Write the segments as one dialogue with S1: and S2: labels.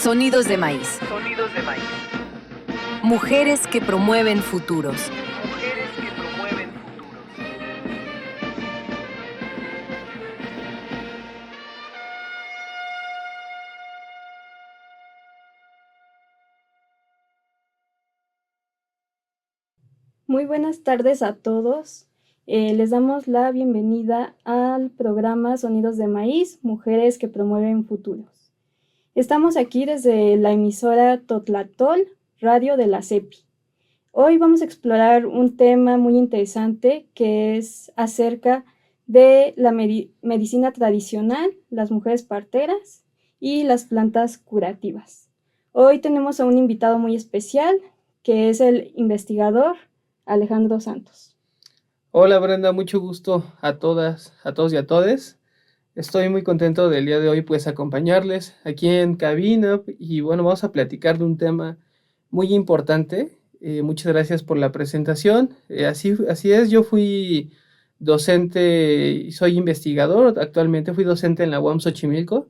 S1: Sonidos de maíz.
S2: Sonidos de maíz.
S1: Mujeres que promueven futuros.
S2: Mujeres que promueven futuros.
S3: Muy buenas tardes a todos. Les damos la bienvenida al programa Sonidos de Maíz, Mujeres que promueven futuros. Estamos aquí desde la emisora Totlatol, Radio de la CEPI. Hoy vamos a explorar un tema muy interesante que es acerca de la medicina tradicional, las mujeres parteras y las plantas curativas. Hoy tenemos a un invitado muy especial que es el investigador Alejandro Santos.
S4: Hola Brenda, mucho gusto a todas, a todos y a todes. Estoy muy contento del día de hoy pues acompañarles aquí en cabina y bueno, vamos a platicar de un tema muy importante. Muchas gracias por la presentación. Así es, yo fui docente y soy investigador. Actualmente fui docente en la UAM Xochimilco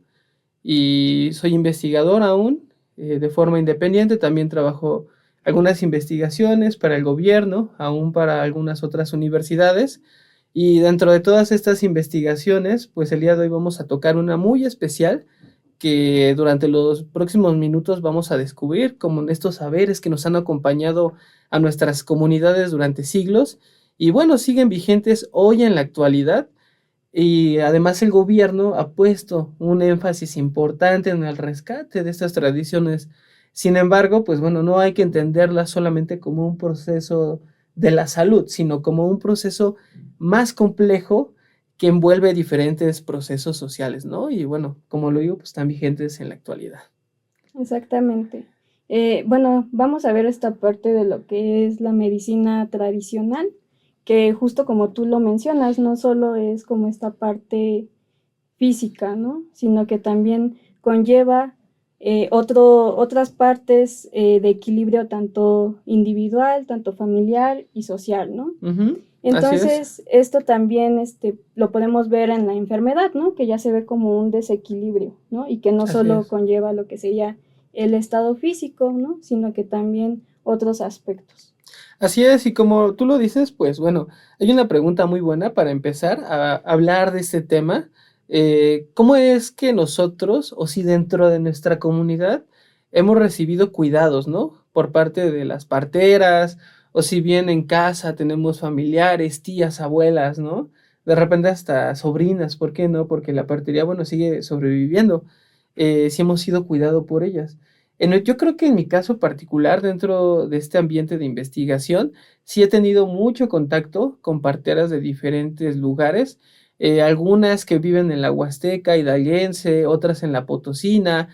S4: y soy investigador aún de forma independiente. También trabajo algunas investigaciones para el gobierno, aún para algunas otras universidades. Y dentro de todas estas investigaciones, pues el día de hoy vamos a tocar una muy especial que durante los próximos minutos vamos a descubrir como estos saberes que nos han acompañado a nuestras comunidades durante siglos y bueno, siguen vigentes hoy en la actualidad. Y además el gobierno ha puesto un énfasis importante en el rescate de estas tradiciones. Sin embargo, pues bueno, no hay que entenderlas solamente como un proceso de la salud, sino como un proceso más complejo que envuelve diferentes procesos sociales, ¿no? Y bueno, como lo digo, pues están vigentes en la actualidad.
S3: Exactamente. Bueno, vamos a ver esta parte de lo que es la medicina tradicional, que justo como tú lo mencionas, no solo es como esta parte física, ¿no? Sino que también conlleva otras partes de equilibrio tanto individual, tanto familiar y social, ¿no?
S4: Uh-huh.
S3: Entonces, esto también lo podemos ver en la enfermedad, ¿no? Que ya se ve como un desequilibrio, ¿no? Y que no solo conlleva lo que sería el estado físico, ¿no? Sino que también otros aspectos.
S4: Así es, y como tú lo dices, pues bueno, hay una pregunta muy buena para empezar a hablar de este tema. ¿Cómo es que nosotros, o si dentro de nuestra comunidad, hemos recibido cuidados, ¿no? Por parte de las parteras, o si bien en casa tenemos familiares, tías, abuelas, ¿no? De repente hasta sobrinas, ¿por qué no? Porque la partería, bueno, sigue sobreviviendo. Si hemos sido cuidados por ellas. Yo creo que en mi caso particular, dentro de este ambiente de investigación, sí he tenido mucho contacto con parteras de diferentes lugares, algunas que viven en la Huasteca hidalguense, otras en la Potosina,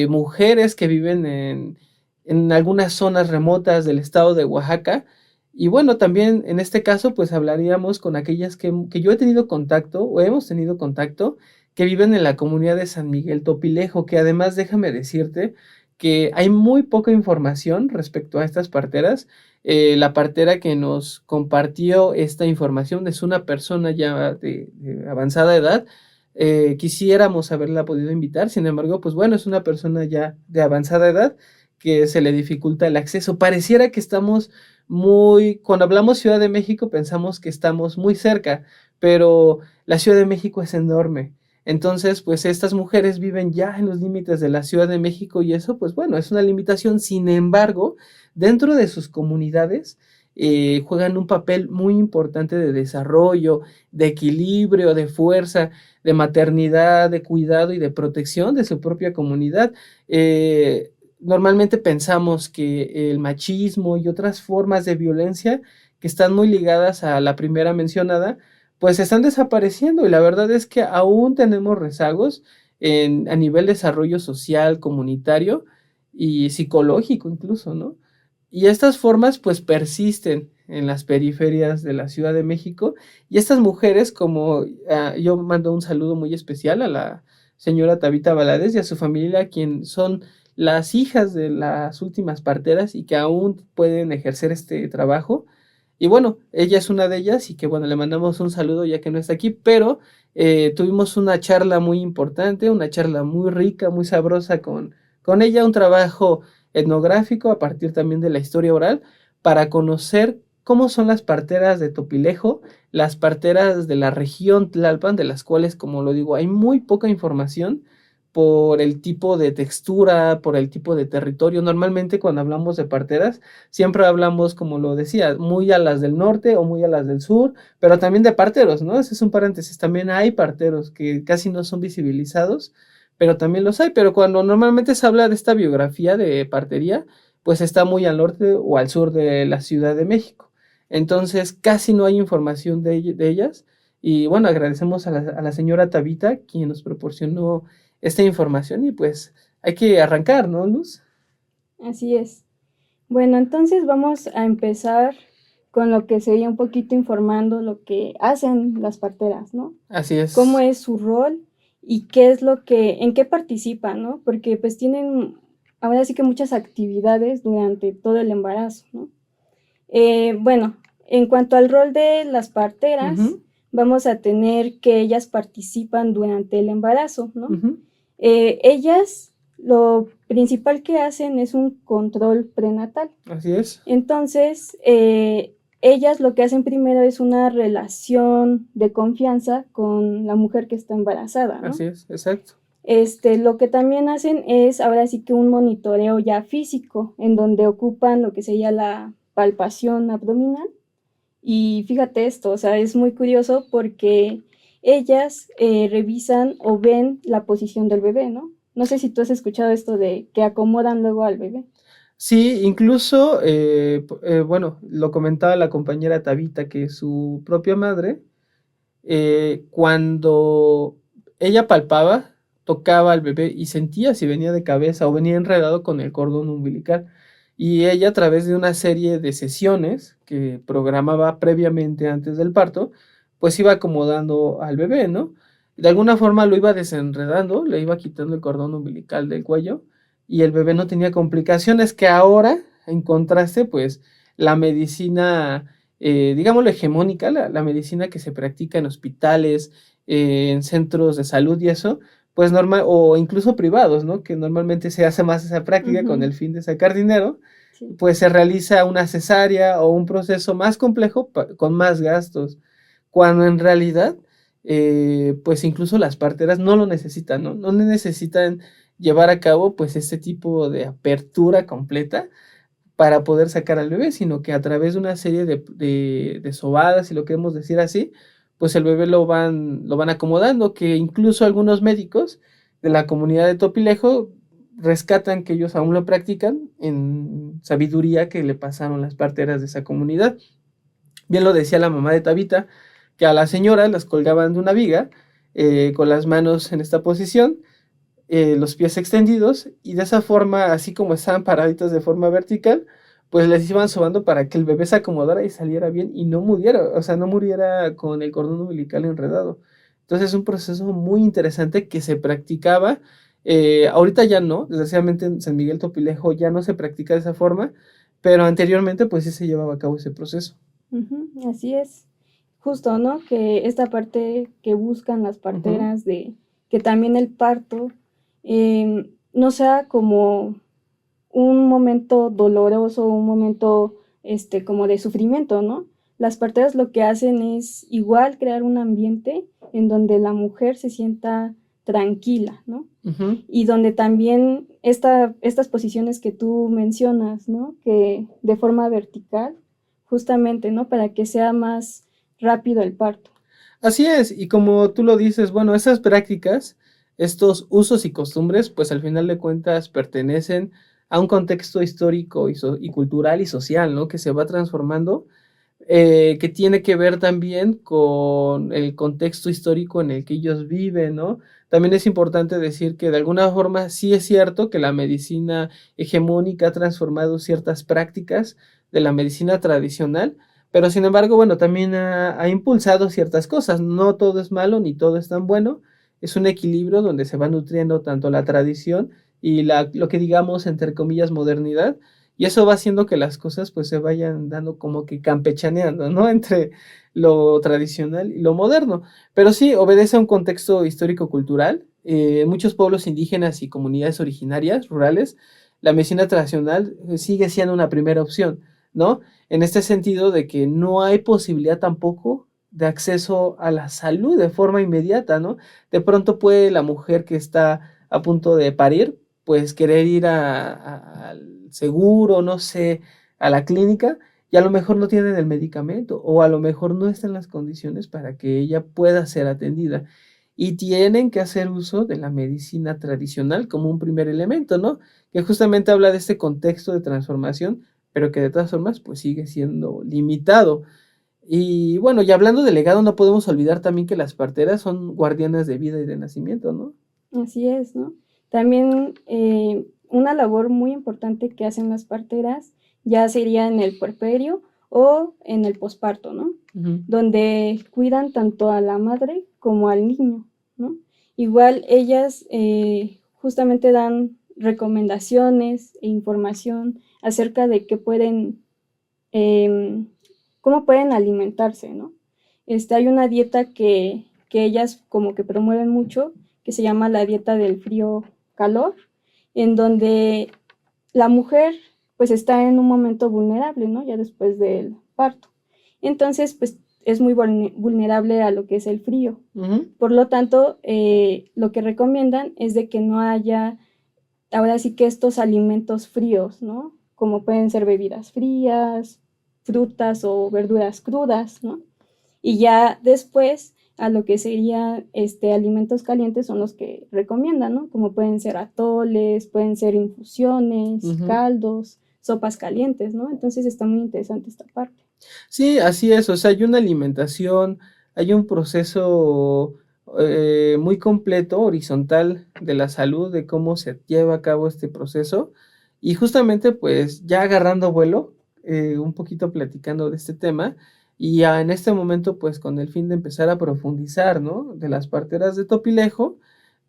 S4: mujeres que viven en algunas zonas remotas del estado de Oaxaca. Y bueno, también en este caso, pues hablaríamos con aquellas que yo he tenido contacto o hemos tenido contacto, que viven en la comunidad de San Miguel Topilejo, que además déjame decirte que hay muy poca información respecto a estas parteras. La partera que nos compartió esta información es una persona ya de avanzada edad. Quisiéramos haberla podido invitar, sin embargo, pues bueno, es una persona ya de avanzada edad que se le dificulta el acceso. Pareciera que estamos cuando hablamos Ciudad de México pensamos que estamos muy cerca, pero la Ciudad de México es enorme. Entonces, pues estas mujeres viven ya en los límites de la Ciudad de México y eso, pues bueno, es una limitación. Sin embargo, dentro de sus comunidades juegan un papel muy importante de desarrollo, de equilibrio, de fuerza, de maternidad, de cuidado y de protección de su propia comunidad. Normalmente pensamos que el machismo y otras formas de violencia que están muy ligadas a la primera mencionada, pues están desapareciendo y la verdad es que aún tenemos rezagos a nivel de desarrollo social, comunitario y psicológico incluso, ¿no? Y estas formas pues persisten en las periferias de la Ciudad de México y estas mujeres como yo mando un saludo muy especial a la señora Tabita Valadez y a su familia, quien son las hijas de las últimas parteras y que aún pueden ejercer este trabajo. Y bueno, ella es una de ellas y que bueno, le mandamos un saludo ya que no está aquí, pero tuvimos una charla muy importante, una charla muy rica, muy sabrosa con con ella un trabajo etnográfico a partir también de la historia oral para conocer cómo son las parteras de Topilejo, las parteras de la región Tlalpan, de las cuales, como lo digo, hay muy poca información por el tipo de textura, por el tipo de territorio. Normalmente cuando hablamos de parteras, siempre hablamos, como lo decía, muy a las del norte o muy a las del sur, pero también de parteros, ¿no? Ese es un paréntesis. También hay parteros que casi no son visibilizados, pero también los hay. Pero cuando normalmente se habla de esta biografía de partería, pues está muy al norte o al sur de la Ciudad de México. Entonces casi no hay información de ellas. Y bueno, agradecemos a la señora Tabita, quien nos proporcionó esta información y pues hay que arrancar, ¿no, Luz?
S3: Así es. Bueno, entonces vamos a empezar con lo que sería un poquito informando lo que hacen las parteras, ¿no?
S4: Así es.
S3: Cómo es su rol y qué es lo que, en qué participan, ¿no? Porque pues tienen ahora sí que muchas actividades durante todo el embarazo, ¿no? Bueno, en cuanto al rol de las parteras, vamos a tener que ellas participan durante el embarazo, ¿no? Ellas, lo principal que hacen es un control prenatal.
S4: Así es.
S3: Entonces, ellas lo que hacen primero es una relación de confianza con la mujer que está embarazada, ¿no?
S4: Así es, exacto.
S3: Lo que también hacen es ahora sí que un monitoreo ya físico, en donde ocupan lo que sería la palpación abdominal. Y fíjate esto, o sea, es muy curioso porque ellas revisan o ven la posición del bebé, ¿no? No sé si tú has escuchado esto de que acomodan luego al bebé.
S4: Sí, incluso, bueno, lo comentaba la compañera Tabita, que su propia madre, cuando ella palpaba, tocaba al bebé y sentía si venía de cabeza o venía enredado con el cordón umbilical. Y ella, a través de una serie de sesiones que programaba previamente antes del parto, pues iba acomodando al bebé, ¿no? De alguna forma lo iba desenredando, le iba quitando el cordón umbilical del cuello y el bebé no tenía complicaciones, que ahora, en contraste, pues la medicina, digámoslo, hegemónica, la medicina que se practica en hospitales, en centros de salud y eso, pues normal, o incluso privados, ¿no? Que normalmente se hace más esa práctica con el fin de sacar dinero,
S3: Sí.
S4: pues se realiza una cesárea o un proceso más complejo con más gastos, cuando en realidad, pues incluso las parteras no lo necesitan, ¿no? No necesitan llevar a cabo pues este tipo de apertura completa para poder sacar al bebé, sino que a través de una serie de sobadas, si lo queremos decir así, pues el bebé lo van acomodando, que incluso algunos médicos de la comunidad de Topilejo rescatan que ellos aún lo practican en sabiduría que le pasaron las parteras de esa comunidad. Bien lo decía la mamá de Tabita, que a las señoras las colgaban de una viga, con las manos en esta posición, los pies extendidos, y de esa forma, así como estaban paraditas de forma vertical, pues les iban sobando para que el bebé se acomodara y saliera bien y no muriera, o sea, no muriera con el cordón umbilical enredado. Entonces es un proceso muy interesante que se practicaba, ahorita ya no, desgraciadamente en San Miguel Topilejo ya no se practica de esa forma, pero anteriormente pues sí se llevaba a cabo ese proceso.
S3: Así es. Justo, ¿no? Que esta parte que buscan las parteras de que también el parto no sea como un momento doloroso, un momento como de sufrimiento, ¿no? Las parteras lo que hacen es igual crear un ambiente en donde la mujer se sienta tranquila, ¿no? Y donde también estas posiciones que tú mencionas, ¿no? Que de forma vertical, justamente, ¿no? Para que sea más rápido el parto.
S4: Así es, y como tú lo dices, bueno, esas prácticas, estos usos y costumbres, pues al final de cuentas pertenecen a un contexto histórico y cultural y social, ¿no? Que se va transformando, que tiene que ver también con el contexto histórico en el que ellos viven, ¿no? También es importante decir que de alguna forma sí es cierto que la medicina hegemónica ha transformado ciertas prácticas de la medicina tradicional, pero sin embargo, bueno, también ha impulsado ciertas cosas. No todo es malo ni todo es tan bueno. Es un equilibrio donde se va nutriendo tanto la tradición y lo que digamos, entre comillas, modernidad. Y eso va haciendo que las cosas pues se vayan dando como que campechaneando, ¿no? Entre lo tradicional y lo moderno. Pero sí, obedece a un contexto histórico-cultural. en muchos pueblos indígenas y comunidades originarias, rurales, la medicina tradicional sigue siendo una primera opción, ¿no? En este sentido de que no hay posibilidad tampoco de acceso a la salud de forma inmediata, ¿no? De pronto puede la mujer que está a punto de parir, pues querer ir al seguro, no sé, a la clínica, y a lo mejor no tienen el medicamento, o a lo mejor no están las condiciones para que ella pueda ser atendida. Y tienen que hacer uso de la medicina tradicional como un primer elemento, ¿no? Que justamente habla de este contexto de transformación, pero que de todas formas pues sigue siendo limitado. Y bueno, y hablando de legado, no podemos olvidar también que las parteras son guardianas de vida y de nacimiento, ¿no?
S3: Así es, ¿no? También una labor muy importante que hacen las parteras ya sería en el puerperio o en el posparto, ¿no? Donde cuidan tanto a la madre como al niño, ¿no? Igual ellas justamente dan recomendaciones e información acerca de qué pueden, cómo pueden alimentarse, ¿no? Hay una dieta que ellas como que promueven mucho, que se llama la dieta del frío-calor, en donde la mujer pues está en un momento vulnerable, ¿no? Ya después del parto. Entonces, pues es muy vulnerable a lo que es el frío. Por lo tanto, lo que recomiendan es de que no haya, ahora sí que estos alimentos fríos, ¿no? Como pueden ser bebidas frías, frutas o verduras crudas, ¿no? Y ya después a lo que serían alimentos calientes son los que recomiendan, ¿no? Como pueden ser atoles, pueden ser infusiones, caldos, sopas calientes, ¿no? Entonces está muy interesante esta parte.
S4: Sí, así es, o sea, hay una alimentación, hay un proceso muy completo, horizontal de la salud, de cómo se lleva a cabo este proceso, y justamente pues ya agarrando vuelo, un poquito platicando de este tema, y en este momento pues con el fin de empezar a profundizar, ¿no? De las parteras de Topilejo,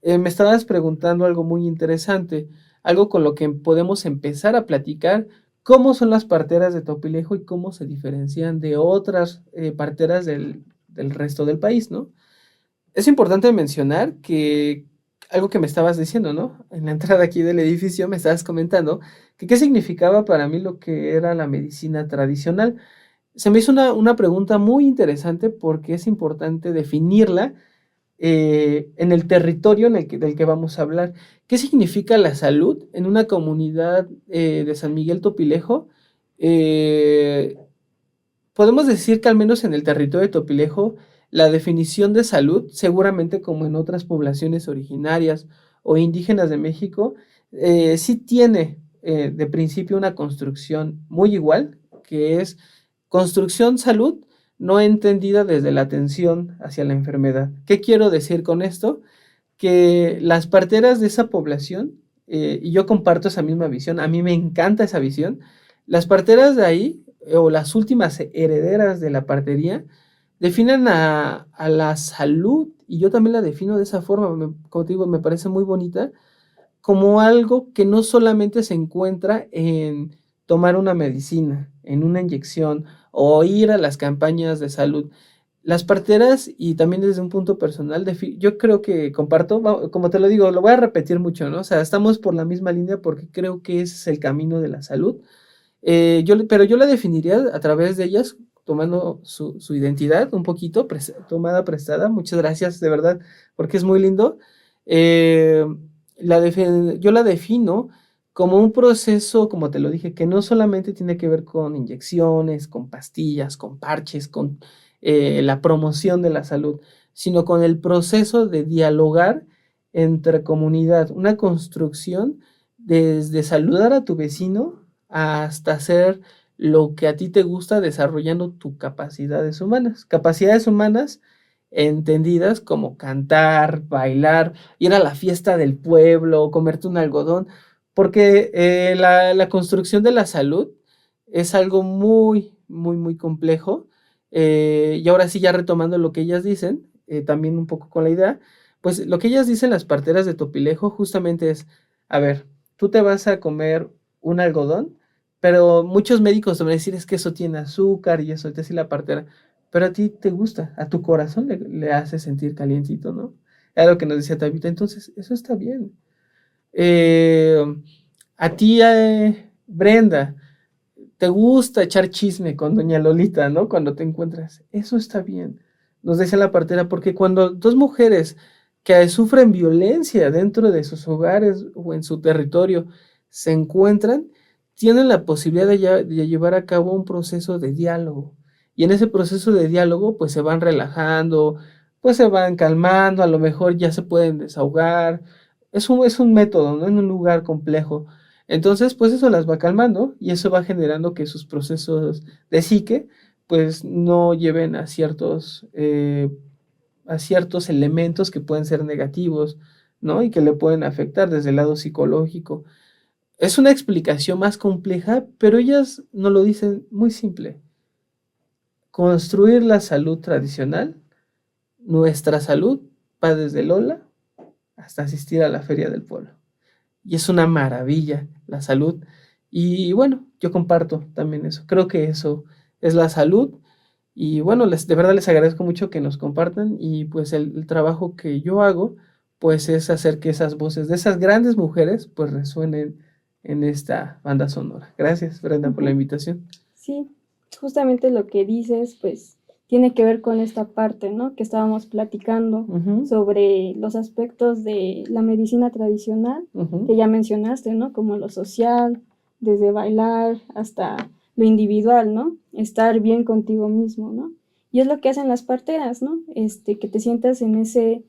S4: me estabas preguntando algo muy interesante, algo con lo que podemos empezar a platicar. ¿Cómo son las parteras de Topilejo y cómo se diferencian de otras parteras del resto del país, ¿no? Es importante mencionar que algo que me estabas diciendo, ¿no? En la entrada aquí del edificio me estabas comentando que qué significaba para mí lo que era la medicina tradicional. Se me hizo una pregunta muy interesante porque es importante definirla en el territorio del que vamos a hablar. ¿Qué significa la salud en una comunidad de San Miguel Topilejo? Eh, Podemos decir que al menos en el territorio de Topilejo, la definición de salud, seguramente como en otras poblaciones originarias o indígenas de México, sí tiene de principio una construcción muy igual, que es construcción salud no entendida desde la atención hacia la enfermedad. ¿Qué quiero decir con esto? Que las parteras de esa población, y yo comparto esa misma visión, a mí me encanta esa visión, las parteras de ahí, o las últimas herederas de la partería, definen a la salud, y yo también la defino de esa forma, como te digo, me parece muy bonita, como algo que no solamente se encuentra en tomar una medicina, en una inyección o ir a las campañas de salud. Las parteras, y también desde un punto personal, yo creo que comparto, como te lo digo, lo voy a repetir mucho, ¿no? O sea, estamos por la misma línea porque creo que ese es el camino de la salud. Pero yo la definiría a través de ellas, tomando su identidad un poquito, tomada prestada. Muchas gracias, de verdad, porque es muy lindo. Eh, yo la defino como un proceso, como te lo dije, que no solamente tiene que ver con inyecciones, con pastillas, con parches, con la promoción de la salud, sino con el proceso de dialogar entre comunidad, una construcción desde saludar a tu vecino hasta hacer lo que a ti te gusta, desarrollando tus capacidades humanas entendidas como cantar, bailar, ir a la fiesta del pueblo, comerte un algodón, porque la construcción de la salud es algo muy, muy, muy complejo. Y ahora sí, ya retomando lo que ellas dicen, también un poco con la idea, pues lo que ellas dicen, las parteras de Topilejo, justamente es, a ver, tú te vas a comer un algodón, pero muchos médicos te van a decir es que eso tiene azúcar y eso te hace la partera, pero a ti te gusta, a tu corazón le hace sentir calientito, ¿no? Era lo que nos decía Tabita. Entonces, eso está bien. Eh, a ti, Brenda, te gusta echar chisme con doña Lolita, ¿no? Cuando te encuentras. Eso está bien. Nos decía la partera, porque cuando dos mujeres que sufren violencia dentro de sus hogares o en su territorio se encuentran, tienen la posibilidad de llevar a cabo un proceso de diálogo. Y en ese proceso de diálogo, pues se van relajando, pues se van calmando, a lo mejor ya se pueden desahogar. Es un método, ¿no? En un lugar complejo. Entonces, pues eso las va calmando y eso va generando que sus procesos de psique, pues no lleven a ciertos elementos que pueden ser negativos, ¿no? Y que le pueden afectar desde el lado psicológico. Es una explicación más compleja, pero ellas nos lo dicen muy simple. Construir la salud tradicional, nuestra salud va desde Lola hasta asistir a la feria del pueblo. Y es una maravilla la salud. Y bueno, yo comparto también eso. Creo que eso es la salud. Y bueno, de verdad les agradezco mucho que nos compartan. Y pues el trabajo que yo hago, pues es hacer que esas voces de esas grandes mujeres, pues resuenen en esta banda sonora. Gracias, Brenda, por la invitación.
S3: Sí, justamente lo que dices, pues tiene que ver con esta parte, ¿no? Que estábamos platicando sobre los aspectos de la medicina tradicional, que ya mencionaste, ¿no? Como lo social, desde bailar hasta lo individual, ¿no? Estar bien contigo mismo, ¿no? Y es lo que hacen las parteras, ¿no? Que te sientas en ese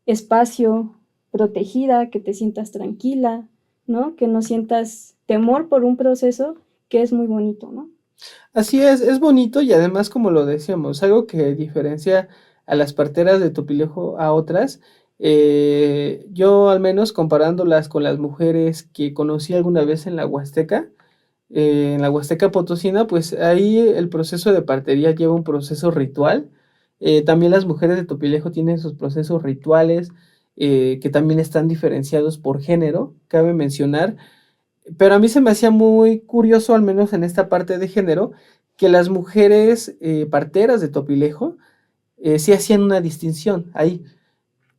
S3: espacio protegida, que te sientas tranquila, ¿no? Que no sientas temor por un proceso que es muy bonito, ¿no?
S4: Así es bonito y además, como lo decíamos, algo que diferencia a las parteras de Topilejo a otras, yo al menos comparándolas con las mujeres que conocí alguna vez en la Huasteca Potosina, pues ahí el proceso de partería lleva un proceso ritual. También las mujeres de Topilejo tienen sus procesos rituales que también están diferenciados por género, cabe mencionar. Pero a mí se me hacía muy curioso, al menos en esta parte de género, que las mujeres parteras de Topilejo sí hacían una distinción ahí.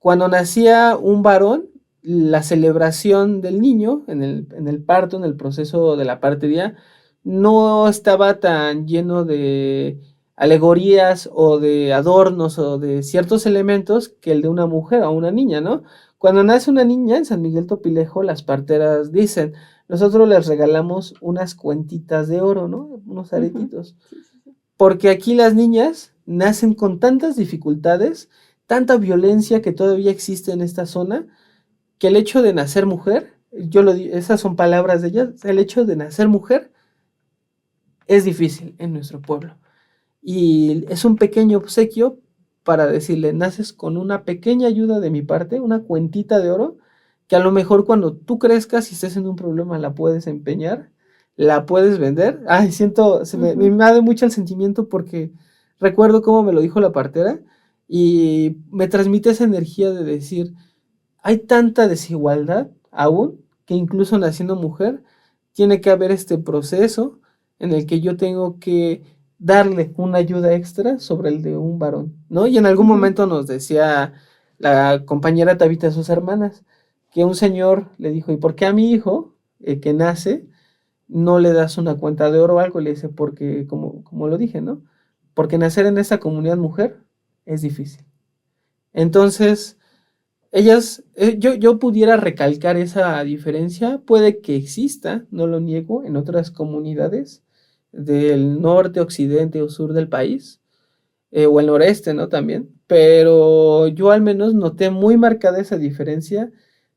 S4: Cuando nacía un varón, la celebración del niño en el parto, en el proceso de la partería, no estaba tan lleno de alegorías o de adornos o de ciertos elementos que el de una mujer o una niña, ¿no? Cuando nace una niña en San Miguel Topilejo, las parteras dicen, nosotros les regalamos unas cuentitas de oro, ¿no? Unos aretitos. Porque aquí las niñas nacen con tantas dificultades, tanta violencia que todavía existe en esta zona, que el hecho de nacer mujer, esas son palabras de ellas, el hecho de nacer mujer es difícil en nuestro pueblo. Y es un pequeño obsequio para decirle, naces con una pequeña ayuda de mi parte, una cuentita de oro, que a lo mejor cuando tú crezcas y estés en un problema la puedes empeñar, la puedes vender. Ay, me invade mucho el sentimiento porque recuerdo cómo me lo dijo la partera y me transmite esa energía de decir, hay tanta desigualdad aún que incluso naciendo mujer tiene que haber este proceso en el que yo tengo que darle una ayuda extra sobre el de un varón, ¿no? Y en algún momento nos decía la compañera Tabita a sus hermanas que un señor le dijo, ¿y por qué a mi hijo que nace no le das una cuenta de oro o algo? Le dice, porque, como lo dije, ¿no? Porque nacer en esta comunidad mujer es difícil. Entonces, yo pudiera recalcar esa diferencia, puede que exista, no lo niego, en otras comunidades del norte, occidente o sur del país, o el noreste, ¿no? También, pero yo al menos noté muy marcada esa diferencia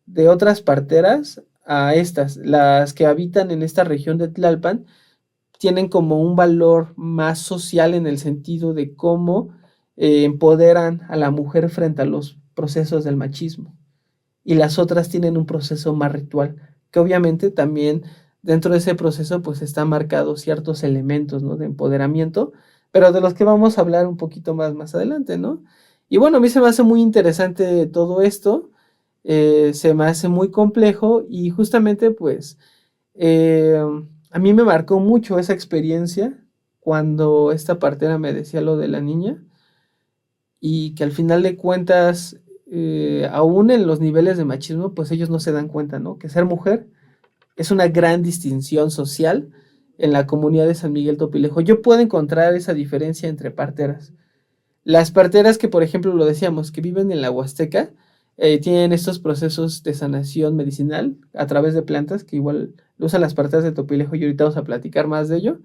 S4: de otras parteras a estas, las que habitan en esta región de Tlalpan, tienen como un valor más social en el sentido de cómo empoderan a la mujer frente a los procesos del machismo. Y las otras tienen un proceso más ritual, que obviamente también dentro de ese proceso pues están marcados ciertos elementos, ¿no? De empoderamiento, pero de los que vamos a hablar un poquito más adelante, ¿no? Y bueno, a mí se me hace muy interesante todo esto, se me hace muy complejo y justamente pues a mí me marcó mucho esa experiencia cuando esta partera me decía lo de la niña y que al final de cuentas aún en los niveles de machismo, pues ellos no se dan cuenta, ¿no? Que ser mujer es una gran distinción social en la comunidad de San Miguel Topilejo. Yo puedo encontrar esa diferencia entre parteras. Las parteras que, por ejemplo, lo decíamos, que viven en la Huasteca, tienen estos procesos de sanación medicinal a través de plantas, que igual lo usan las parteras de Topilejo y ahorita vamos a platicar más de ello.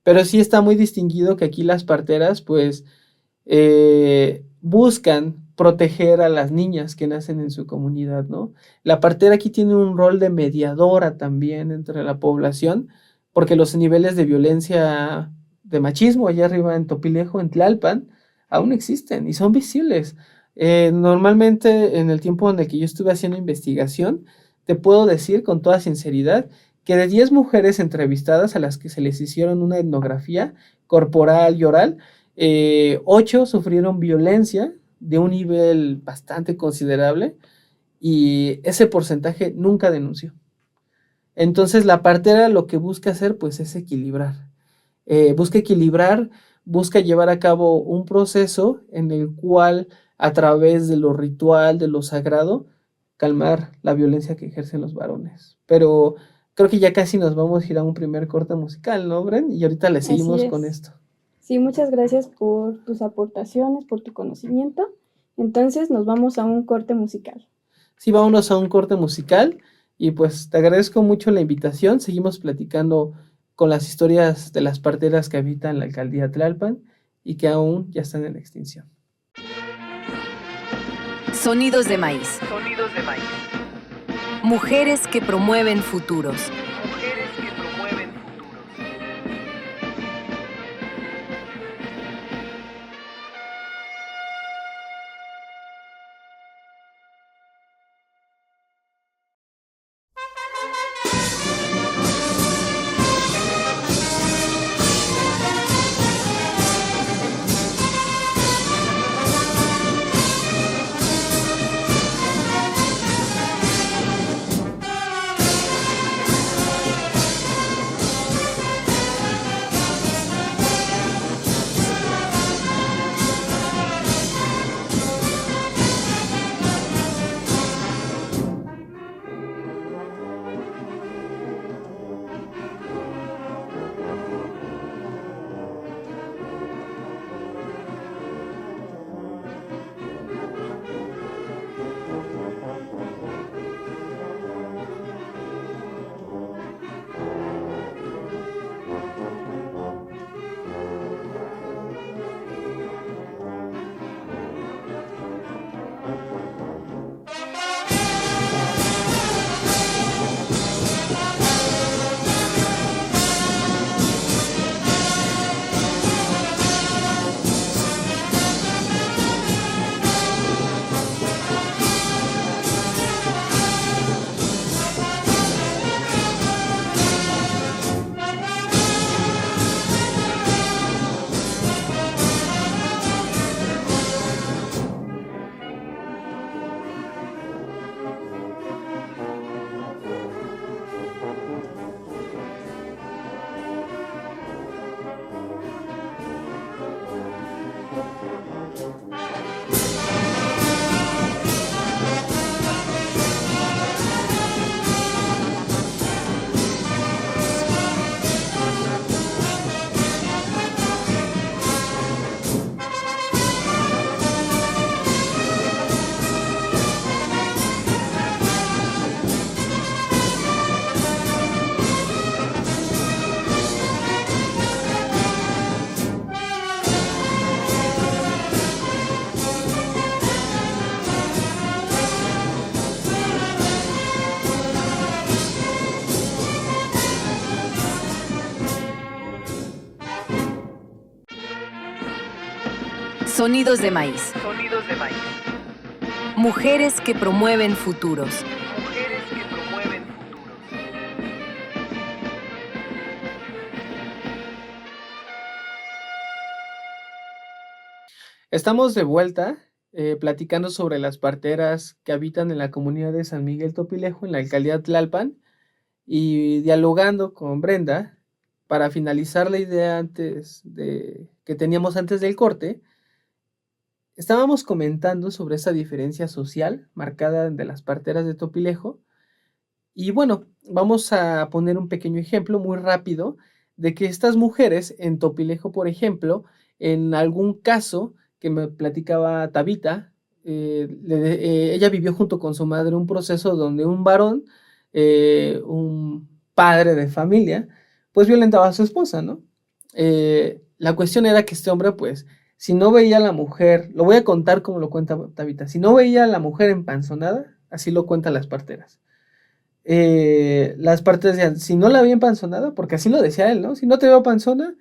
S4: Pero sí está muy distinguido que aquí las parteras, pues, buscan proteger a las niñas que nacen en su comunidad, ¿no? La partera aquí tiene un rol de mediadora también entre la población, porque los niveles de violencia, de machismo allá arriba en Topilejo, en Tlalpan, aún existen y son visibles. Normalmente en el tiempo en el que yo estuve haciendo investigación, te puedo decir con toda sinceridad que de 10 mujeres entrevistadas a las que se les hicieron una etnografía corporal y oral, 8 sufrieron violencia de un nivel bastante considerable y ese porcentaje nunca denunció. Entonces la partera lo que busca hacer pues es equilibrar. Busca equilibrar, busca llevar a cabo un proceso en el cual a través de lo ritual, de lo sagrado, calmar la violencia que ejercen los varones. Pero creo que ya casi nos vamos a ir a un primer corte musical, ¿no, Bren? Y ahorita le seguimos con esto.
S3: Sí, muchas gracias por tus aportaciones, por tu conocimiento. Entonces nos vamos a un corte musical.
S4: Sí, vámonos a un corte musical y pues te agradezco mucho la invitación. Seguimos platicando con las historias de las parteras que habitan la alcaldía Tlalpan y que aún ya están en extinción.
S1: Sonidos de maíz.
S2: Sonidos de maíz.
S1: Mujeres que promueven futuros.
S2: Mujeres que promueven futuros.
S1: Sonidos de maíz.
S2: Sonidos de maíz.
S1: Mujeres que promueven futuros.
S2: Mujeres que promueven futuros.
S4: Estamos de vuelta platicando sobre las parteras que habitan en la comunidad de San Miguel Topilejo, en la alcaldía Tlalpan, y dialogando con Brenda para finalizar la idea que teníamos antes del corte. estábamos comentando sobre esa diferencia social marcada de las parteras de Topilejo. Y bueno, vamos a poner un pequeño ejemplo muy rápido de que estas mujeres en Topilejo, por ejemplo, en algún caso que me platicaba Tabita, ella vivió junto con su madre un proceso donde un varón, un padre de familia, pues violentaba a su esposa, ¿no? La cuestión era que este hombre, pues, si no veía a la mujer, lo voy a contar como lo cuenta Tabita, si no veía a la mujer empanzonada, así lo cuentan las parteras. Las parteras decían, si no la veía empanzonada, porque así lo decía él, ¿no? Si no te veo panzona,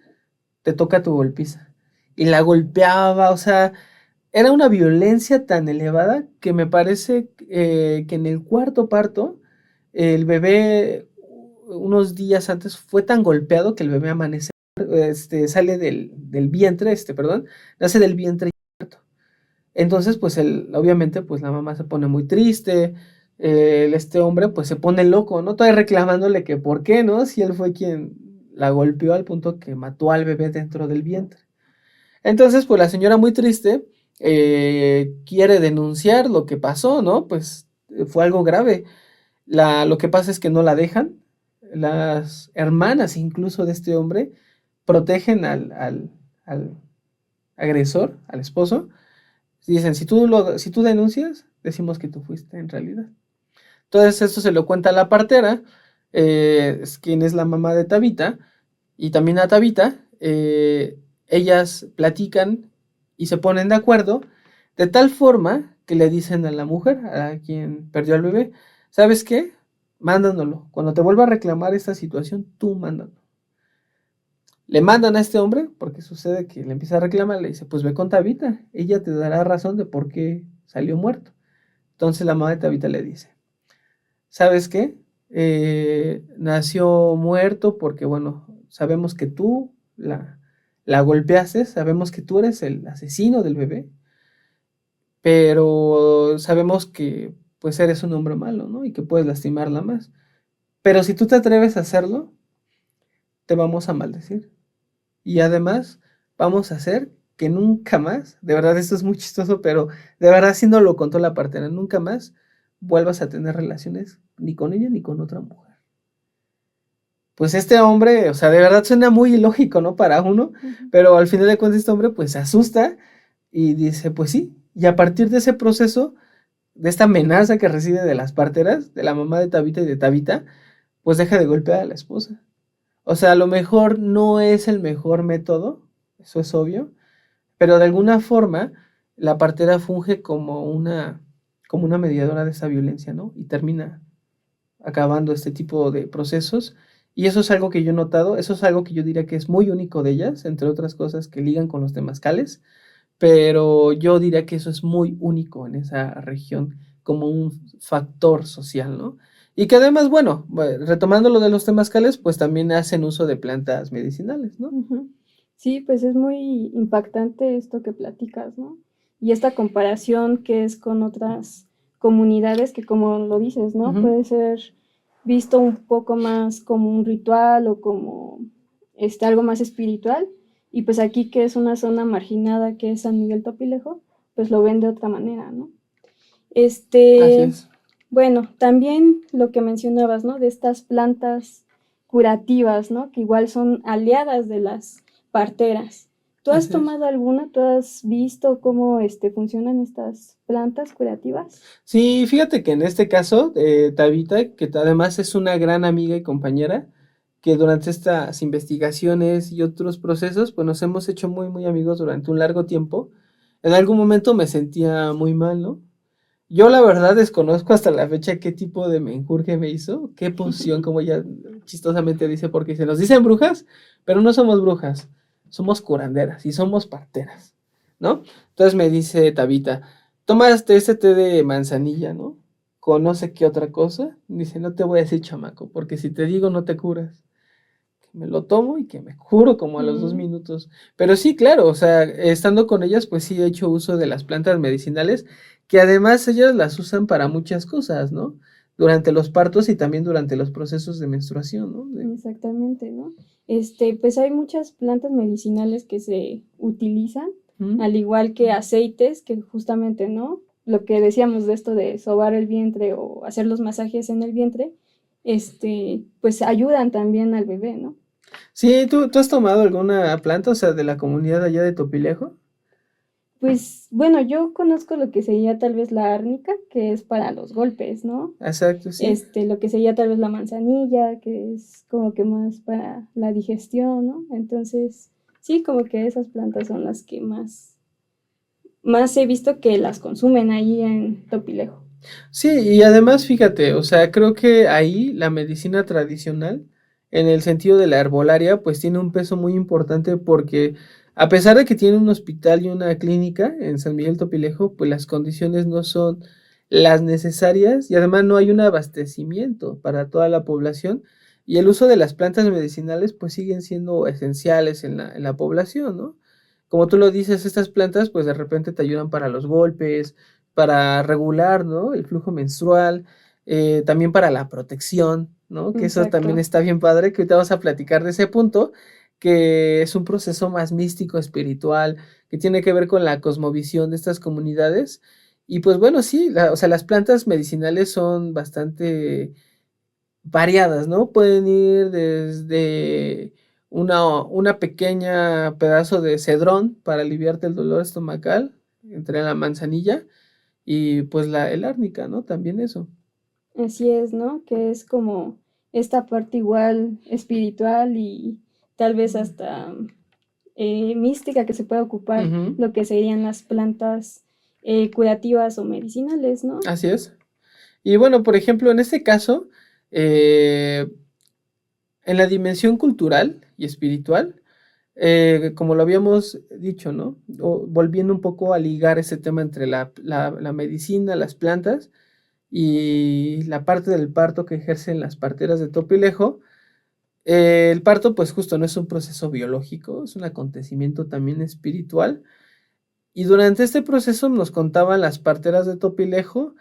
S4: te toca tu golpiza. Y la golpeaba, o sea, era una violencia tan elevada que me parece que en el cuarto parto, el bebé, unos días antes, fue tan golpeado que el bebé amanece, sale del vientre, perdón, nace del vientre muerto. Entonces, pues, obviamente, pues, la mamá se pone muy triste, este hombre, pues, se pone loco, ¿no? Todavía reclamándole que por qué, ¿no? Si él fue quien la golpeó al punto que mató al bebé dentro del vientre. Entonces, pues, la señora muy triste quiere denunciar lo que pasó, ¿no? Pues, fue algo grave. Lo que pasa es que no la dejan. Las hermanas incluso de este hombre protegen al agresor, al esposo. Dicen, si tú denuncias, decimos que tú fuiste en realidad. Entonces esto se lo cuenta a la partera, es quien es la mamá de Tabita, y también a Tabita. Ellas platican y se ponen de acuerdo, de tal forma que le dicen a la mujer, a quien perdió al bebé, ¿sabes qué? Mándanoslo. Cuando te vuelva a reclamar esta situación, tú mándalo. Le mandan a este hombre, porque sucede que le empieza a reclamar, le dice, pues ve con Tabita, ella te dará razón de por qué salió muerto. Entonces la mamá de Tabita le dice, ¿sabes qué? Nació muerto porque, bueno, sabemos que tú la golpeaste, sabemos que tú eres el asesino del bebé, pero sabemos que, pues, eres un hombre malo, ¿no? Y que puedes lastimarla más. Pero si tú te atreves a hacerlo, te vamos a maldecir. Y además vamos a hacer que nunca más, de verdad esto es muy chistoso, pero de verdad sí no lo contó la partera, nunca más vuelvas a tener relaciones ni con ella ni con otra mujer. Pues este hombre, o sea, de verdad suena muy ilógico, ¿no? Para uno, pero al final de cuentas este hombre pues se asusta y dice, pues sí, y a partir de ese proceso, de esta amenaza que recibe de las parteras, de la mamá de Tabita y de Tabita, pues deja de golpear a la esposa. O sea, a lo mejor no es el mejor método, eso es obvio, pero de alguna forma la partera funge como una mediadora de esa violencia, ¿no? Y termina acabando este tipo de procesos. Y eso es algo que yo he notado, eso es algo que yo diría que es muy único de ellas, entre otras cosas que ligan con los temazcales, pero yo diría que eso es muy único en esa región como un factor social, ¿no? Y que además, bueno, retomando lo de los temazcales, pues también hacen uso de plantas medicinales, ¿no?
S3: Sí, pues es muy impactante esto que platicas, ¿no? Y esta comparación que es con otras comunidades que, como lo dices, ¿no? Puede ser visto un poco más como un ritual o como algo más espiritual. Y pues aquí, que es una zona marginada, que es San Miguel Topilejo, pues lo ven de otra manera, ¿no?
S4: Así es.
S3: Bueno, también lo que mencionabas, ¿no? De estas plantas curativas, ¿no? Que igual son aliadas de las parteras. ¿Tú has tomado alguna? ¿Tú has visto cómo funcionan estas plantas curativas?
S4: Sí, fíjate que en este caso, Tabita, que además es una gran amiga y compañera, que durante estas investigaciones y otros procesos, pues nos hemos hecho muy, muy amigos durante un largo tiempo. En algún momento me sentía muy mal, ¿no? Yo la verdad desconozco hasta la fecha qué tipo de menjurje me hizo, qué poción, como ella chistosamente dice, porque se nos dicen brujas, pero no somos brujas, somos curanderas y somos parteras, ¿no? Entonces me dice Tabita, tomaste este té de manzanilla, ¿no? Con no sé qué otra cosa. Dice, no te voy a decir chamaco, porque si te digo no te curas. Me lo tomo y que me curo como a los 2 minutos. Pero sí, claro, o sea, estando con ellas, pues sí he hecho uso de las plantas medicinales, que además ellas las usan para muchas cosas, ¿no? Durante los partos y también durante los procesos de menstruación, ¿no?
S3: Exactamente, ¿no? Pues hay muchas plantas medicinales que se utilizan al igual que aceites que justamente, ¿no? Lo que decíamos de esto de sobar el vientre o hacer los masajes en el vientre, pues ayudan también al bebé, ¿no?
S4: Sí, ¿tú has tomado alguna planta, o sea, de la comunidad allá de Topilejo?
S3: Pues bueno, yo conozco lo que sería tal vez la árnica, que es para los golpes, ¿no?
S4: Exacto, sí.
S3: Lo que sería tal vez la manzanilla, que es como que más para la digestión, ¿no? Entonces, sí, como que esas plantas son las que más he visto que las consumen ahí en Topilejo.
S4: Sí, y además, fíjate, o sea, creo que ahí la medicina tradicional, en el sentido de la herbolaria, pues tiene un peso muy importante porque a pesar de que tiene un hospital y una clínica en San Miguel Topilejo, pues las condiciones no son las necesarias y además no hay un abastecimiento para toda la población y el uso de las plantas medicinales pues siguen siendo esenciales en la población, ¿no? Como tú lo dices, estas plantas pues de repente te ayudan para los golpes, para regular, ¿no? El flujo menstrual, también para la protección, ¿no? Que eso también
S3: Exacto.
S4: está bien padre, que ahorita vamos a platicar de ese punto, que es un proceso más místico, espiritual, que tiene que ver con la cosmovisión de estas comunidades. Y pues bueno, sí, o sea, las plantas medicinales son bastante variadas, ¿no? Pueden ir desde una pequeña pedazo de cedrón para aliviarte el dolor estomacal, entre la manzanilla, y pues el árnica, ¿no? También eso.
S3: Así es, ¿no? Que es como esta parte igual espiritual y tal vez hasta mística que se puede ocupar
S4: Ujú,
S3: lo que serían las plantas curativas o medicinales, ¿no?
S4: así es. Y bueno, por ejemplo, en este caso, eh, en la dimensión cultural y espiritual, como lo habíamos dicho, ¿no? Volviendo un poco a ligar ese tema entre la medicina, las plantas y la parte del parto que ejercen las parteras de Topilejo. El parto, pues justo no es un proceso biológico, es un acontecimiento también espiritual. Y durante este proceso nos contaban las parteras de Topilejo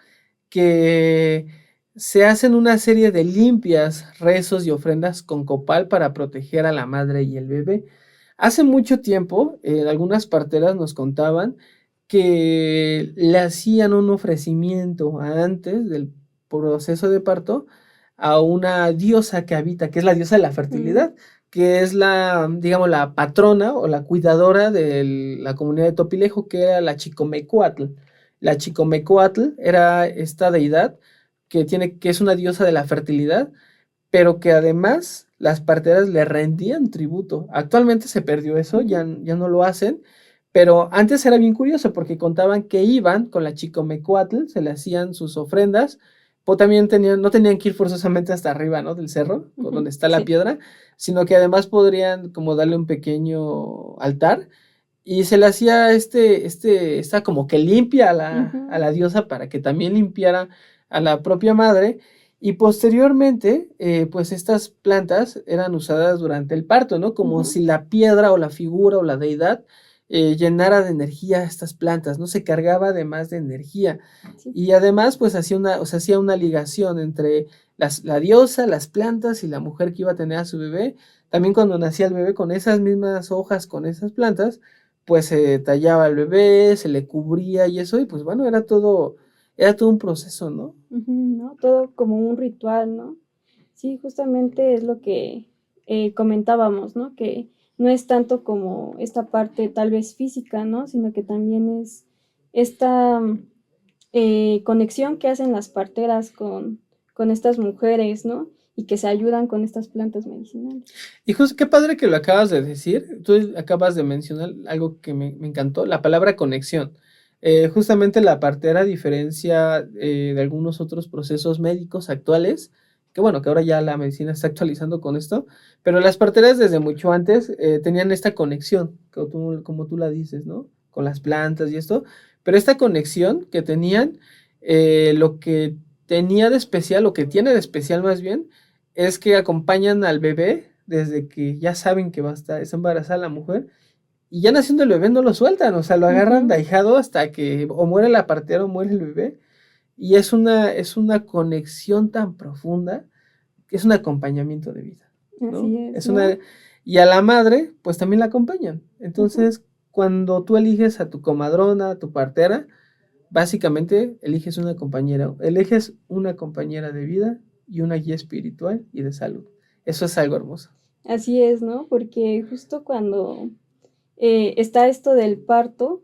S4: que se hacen una serie de limpias, rezos y ofrendas con copal para proteger a la madre y el bebé. Hace mucho tiempo, algunas parteras nos contaban que le hacían un ofrecimiento antes del proceso de parto a una diosa que habita, que es la diosa de la
S3: Mm,
S4: fertilidad, que es la, digamos, la patrona o la cuidadora de la comunidad de Topilejo, que era la Chicomecuatl. La Chicomecuatl era esta deidad que es una diosa de la fertilidad, pero que además las parteras le rendían tributo. Actualmente se perdió eso,
S3: ujú.
S4: ya no lo hacen, pero antes era bien curioso porque contaban que iban con la Chicomecuatl, se le hacían sus ofrendas, o también no tenían que ir forzosamente hasta arriba, ¿no? Del cerro, donde
S3: Ujú,
S4: está la
S3: sí.
S4: piedra, sino que además podrían como darle un pequeño altar y se le hacía esta como que limpia a
S3: Ujú,
S4: la diosa para que también limpiara a la propia madre. Y posteriormente, pues estas plantas eran usadas durante el parto, ¿no? Como
S3: ujú,
S4: si la piedra o la figura o la deidad llenara de energía a estas plantas, ¿no? Se cargaba además de energía.
S3: sí.
S4: Y además, pues o sea, hacía una ligación entre la diosa, las plantas y la mujer que iba a tener a su bebé. También cuando nacía el bebé con esas mismas hojas, con esas plantas, pues se tallaba el bebé, se le cubría y eso, y pues bueno, era todo un proceso, ¿no?
S3: Ujú, ¿no? Todo como un ritual, ¿no? Sí, justamente es lo que comentábamos, ¿no? Que no es tanto como esta parte tal vez física, ¿no? Sino que también es esta conexión que hacen las parteras con estas mujeres, ¿no? Y que se ayudan con estas plantas medicinales.
S4: Y justo qué padre que lo acabas de decir, tú acabas de mencionar algo que me encantó, la palabra conexión. Justamente la partera, a diferencia de algunos otros procesos médicos actuales, que bueno, que ahora ya la medicina está actualizando con esto, pero las parteras desde mucho antes tenían esta conexión, como tú la dices, ¿no? Con las plantas y esto, pero esta conexión que tenían, lo que tenía de especial, lo que tiene de especial más bien, es que acompañan al bebé desde que ya saben que va a estar, es embarazada la mujer, y ya naciendo el bebé no lo sueltan, o sea, lo agarran de
S3: Ujú,
S4: ahijado hasta que o muere la partera o muere el bebé, y es una conexión tan profunda que es un acompañamiento de vida, ¿no?
S3: así es, ¿no?
S4: Y a la madre, pues también la acompañan.
S3: Ujú,
S4: Entonces, cuando tú eliges a tu comadrona, a tu partera, básicamente eliges una compañera de vida y una guía espiritual y de salud. Eso es algo hermoso.
S3: Así es, ¿no? Porque justo cuando está esto del parto,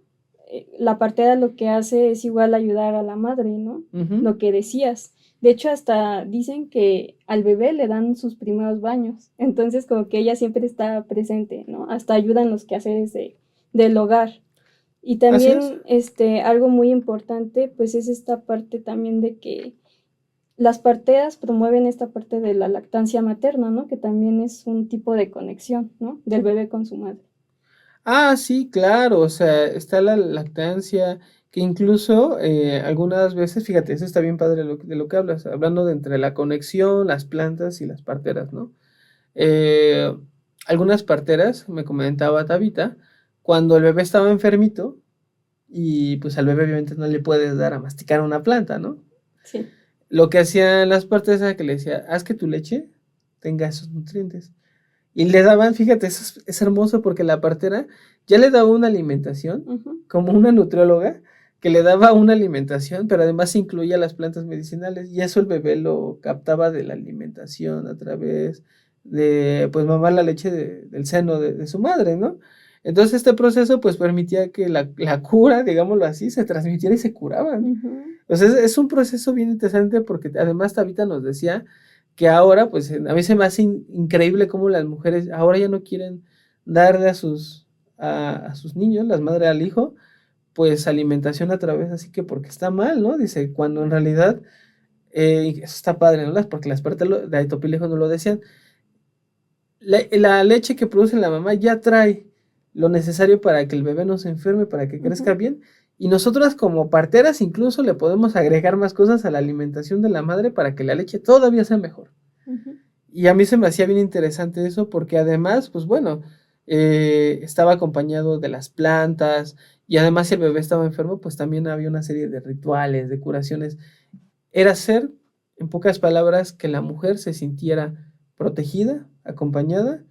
S3: la partera lo que hace es igual ayudar a la madre, ¿no?
S4: Ujú.
S3: Lo que decías. De hecho, hasta dicen que al bebé le dan sus primeros baños. Entonces, como que ella siempre está presente, ¿no? Hasta ayuda en los quehaceres del hogar. Y
S4: Así es.
S3: también, algo muy importante, pues es esta parte también de que las parteras promueven esta parte de la lactancia materna, ¿no? Que también es un tipo de conexión, ¿no? Del bebé con su madre.
S4: Ah, sí, claro, o sea, está la lactancia, que incluso algunas veces, fíjate, eso está bien padre de lo que hablas, hablando de entre la conexión, las plantas y las parteras, ¿no? Eh, Algunas parteras, me comentaba Tabita, cuando el bebé estaba enfermito, y pues al bebé obviamente no le puedes dar a masticar una planta, ¿no?
S3: Sí.
S4: Lo que hacían las parteras era que le decía, haz que tu leche tenga esos nutrientes. Y le daban, fíjate, eso es hermoso porque la partera ya le daba una alimentación,
S3: Ujú.
S4: como una nutrióloga, que le daba una alimentación, pero además incluía las plantas medicinales, y eso el bebé lo captaba de la alimentación a través de, pues, mamar la leche del seno de su madre, ¿no? Entonces este proceso, pues, permitía que la cura, digámoslo así, se transmitiera y se curaban.
S3: Ujú.
S4: Entonces es un proceso bien interesante porque además Tabita nos decía que ahora, pues a mí se me hace increíble cómo las mujeres ahora ya no quieren darle a sus niños, las madres al hijo, pues alimentación a través, así que porque está mal, ¿no? Dice, cuando en realidad, eso está padre, ¿no? Porque las partes de Aitopilejo no lo decían, la leche que produce la mamá ya trae lo necesario para que el bebé no se enferme, para que crezca
S3: Ujú.
S4: bien. Y nosotras como parteras incluso le podemos agregar más cosas a la alimentación de la madre para que la leche todavía sea mejor.
S3: Ujú.
S4: Y a mí se me hacía bien interesante eso porque además, pues bueno, estaba acompañado de las plantas y además si el bebé estaba enfermo, pues también había una serie de rituales, de curaciones. Era hacer, en pocas palabras, que la mujer se sintiera protegida, acompañada